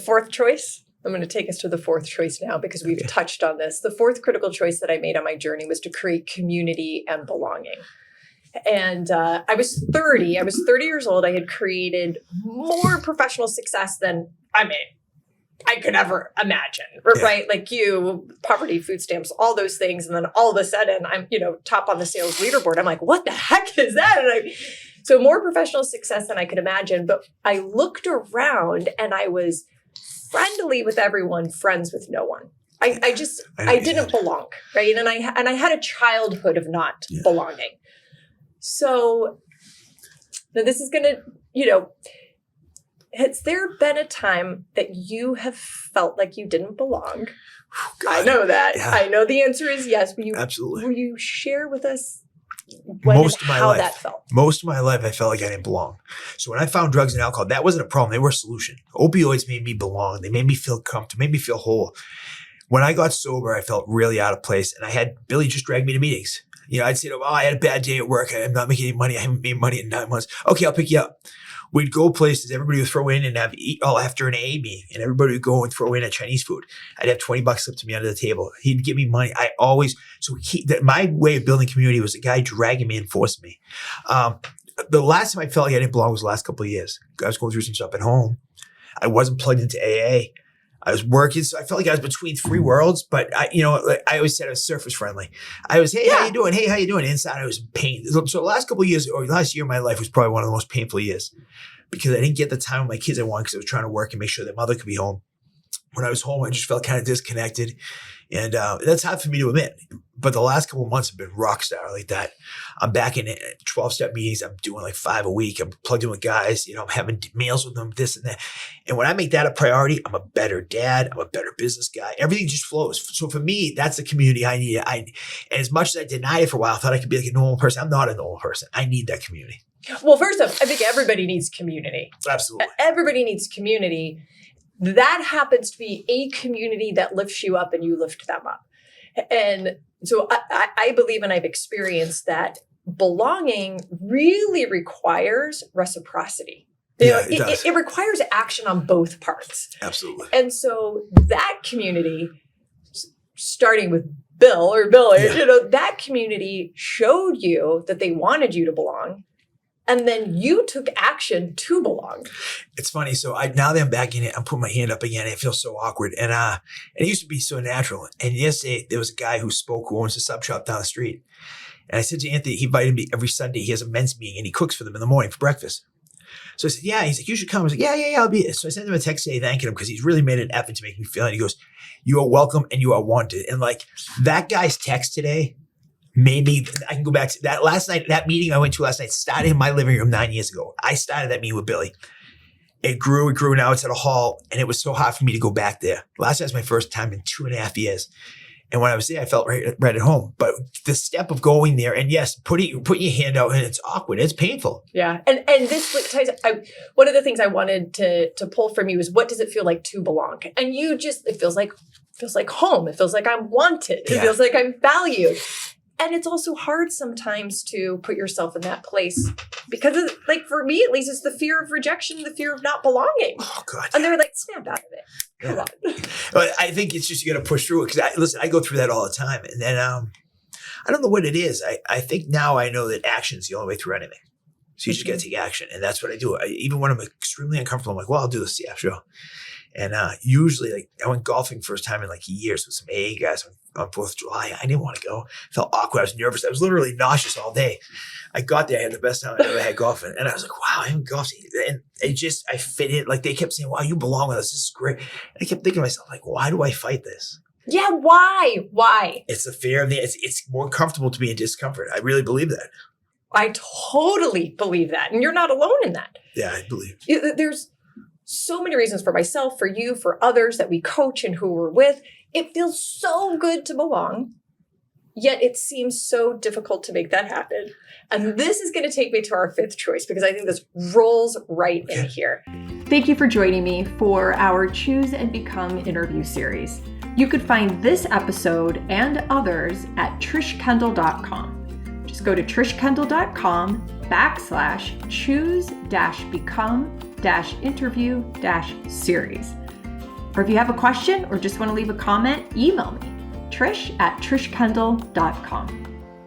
fourth choice, I'm going to take us to the fourth choice now because we've touched on this. The fourth critical choice that I made on my journey was to create community and belonging. And I was 30. I was 30 years old. I had created more professional success than, I could ever imagine, right? Like you, poverty, food stamps, all those things. And then all of a sudden I'm, top on the sales leaderboard. I'm like, what the heck is that? So more professional success than I could imagine. But I looked around and I was friendly with everyone, friends with no one. I didn't belong, right? And I had a childhood of not belonging. So now this is going to, has there been a time that you have felt like you didn't belong? I know that. Yeah. I know the answer is yes. Absolutely. Will you share with us how that felt? Most of my life, I felt like I didn't belong. So when I found drugs and alcohol, that wasn't a problem. They were a solution. Opioids made me belong. They made me feel comfortable, made me feel whole. When I got sober, I felt really out of place. And I had Billy just drag me to meetings. I'd say to him, I had a bad day at work. I'm not making any money. I haven't made money in 9 months. Okay, I'll pick you up. We'd go places. Everybody would throw in and eat all after an AA meeting. And everybody would go and throw in a Chinese food. I'd have $20 slipped to me under the table. He'd give me money. My way of building community was a guy dragging me and forcing me. The last time I felt like I didn't belong was the last couple of years. I was going through some stuff at home. I wasn't plugged into AA. I was working, so I felt like I was between three worlds, but I always said I was surface friendly. I was, hey, how you doing? Hey, how you doing? Inside I was in pain. So the last couple of years, or last year of my life was probably one of the most painful years because I didn't get the time with my kids I wanted because I was trying to work and make sure their mother could be home. When I was home, I just felt kind of disconnected. And that's hard for me to admit. But the last couple of months have been rock star like that. I'm back in 12-step meetings. I'm doing like 5 a week. I'm plugged in with guys. I'm having meals with them, this and that. And when I make that a priority, I'm a better dad. I'm a better business guy. Everything just flows. So for me, that's the community I need. And as much as I denied it for a while, I thought I could be like a normal person. I'm not a normal person. I need that community. Well, first off, I think everybody needs community. Absolutely. Everybody needs community. That happens to be a community that lifts you up and you lift them up. And so I believe, and I've experienced, that belonging really requires reciprocity. It requires action on both parts. Absolutely. And so that community, starting with Bill or Billy, that community showed you that they wanted you to belong. And then you took action to belong. It's funny. So now that I'm back in it, I'm putting my hand up again. It feels so awkward. And it used to be so natural. And yesterday there was a guy who owns a sub shop down the street. And I said to Anthony, he invited me every Sunday. He has a men's meeting and he cooks for them in the morning for breakfast. So I said, yeah. He's like, you should come. I was like, yeah, I'll be there. So I sent him a text today thanking him because he's really made an effort to make me feel it. He goes, you are welcome and you are wanted. And like that guy's text today, maybe I can go back to that last night. That meeting I went to last night started in my living room 9 years ago. I started that meeting with Billy. It grew. Now it's at a hall. And it was so hard for me to go back there. Last night was my first time in 2.5 years. And when I was there, I felt right at home. But the step of going there and yes, putting your hand out, and it's awkward. It's painful. Yeah. And this ties, one of the things I wanted to pull from you is, what does it feel like to belong? And it feels like home. It feels like I'm wanted. It feels like I'm valued. And it's also hard sometimes to put yourself in that place because, for me at least, it's the fear of rejection, the fear of not belonging. Oh, God. And they're like, snap out of it. Come on. But I think it's just you got to push through it because I go through that all the time. And then I don't know what it is. I think now I know that action is the only way through anything. So you just got to take action. And that's what I do. Even when I'm extremely uncomfortable, I'm like, well, I'll do this. Yeah, sure. And usually, I went golfing first time in years with some AA guys on 4th of July. I didn't want to go. I felt awkward. I was nervous. I was literally nauseous all day. I got there. I had the best time I ever had golfing. And I was like, wow, I haven't golfed. And I fit in. They kept saying, wow, you belong with us. This is great. And I kept thinking to myself, why do I fight this? Yeah, why? Why? It's the fear of it's more comfortable to be in discomfort. I really believe that. I totally believe that. And you're not alone in that. Yeah, I believe. There's so many reasons for myself, for you, for others that we coach and who we're with. It feels so good to belong, yet it seems so difficult to make that happen. And this is going to take me to our 5th choice because I think this rolls right in here. Thank you for joining me for our Choose and Become interview series. You could find this episode and others at trishkendall.com. Just go to trishkendall.com/choose-become-interview-series. Or if you have a question or just want to leave a comment, email me, trish@trishkendall.com.